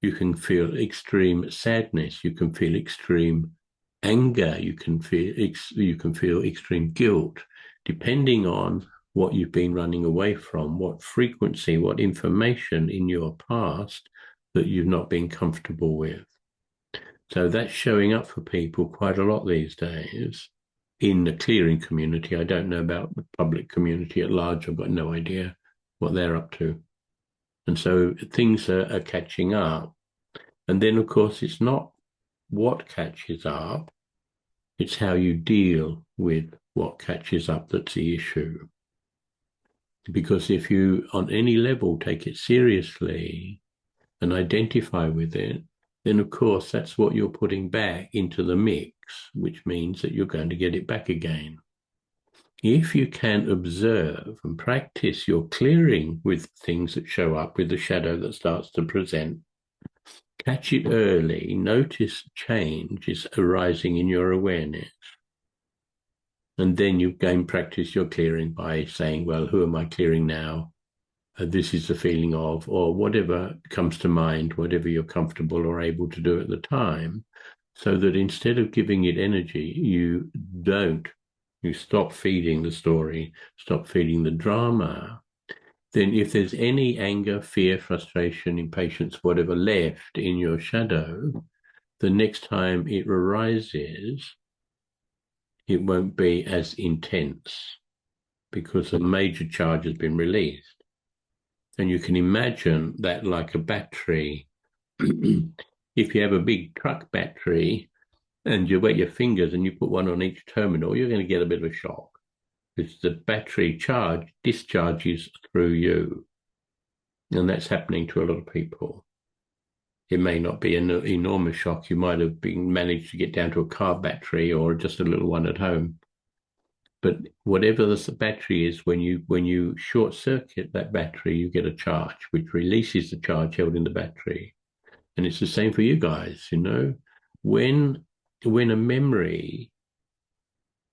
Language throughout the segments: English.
You can feel extreme sadness. You can feel extreme anger. You can feel extreme guilt, depending on what you've been running away from, what frequency, what information in your past that you've not been comfortable with. So that's showing up for people quite a lot these days in the clearing community. I don't know about the public community at large. I've got no idea what they're up to. And so things are catching up. And then, of course, it's not what catches up, it's how you deal with what catches up that's the issue. Because if you, on any level, take it seriously and identify with it, then of course that's what you're putting back into the mix, which means that you're going to get it back again. If you can observe and practice your clearing with things that show up, with the shadow that starts to present, catch it early, notice change is arising in your awareness. And then you gain practice your clearing by saying, well, who am I clearing now? This is the feeling of, or whatever comes to mind, whatever you're comfortable or able to do at the time, so that instead of giving it energy, you stop feeding the story, stop feeding the drama. Then if there's any anger, fear, frustration, impatience, whatever left in your shadow, the next time it arises, it won't be as intense because a major charge has been released. And you can imagine that like a battery. If you have a big truck battery and you wet your fingers and you put one on each terminal, you're going to get a bit of a shock because the battery charge discharges through you. And that's happening to a lot of people. It may not be an enormous shock. You might have managed to get down to a car battery or just a little one at home. But whatever the battery is, when you short circuit that battery, you get a charge, which releases the charge held in the battery. And it's the same for you guys, When a memory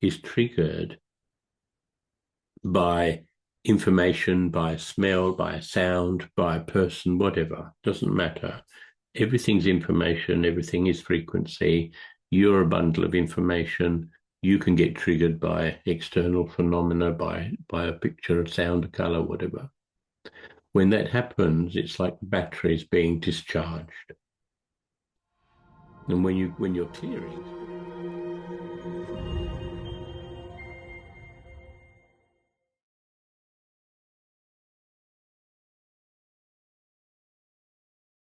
is triggered by information, by a smell, by a sound, by a person, whatever, doesn't matter. Everything's information, everything is frequency. You're a bundle of information. You can get triggered by external phenomena, by a picture, a sound, a color, whatever. When that happens, it's like the battery is being discharged. And when you're clearing,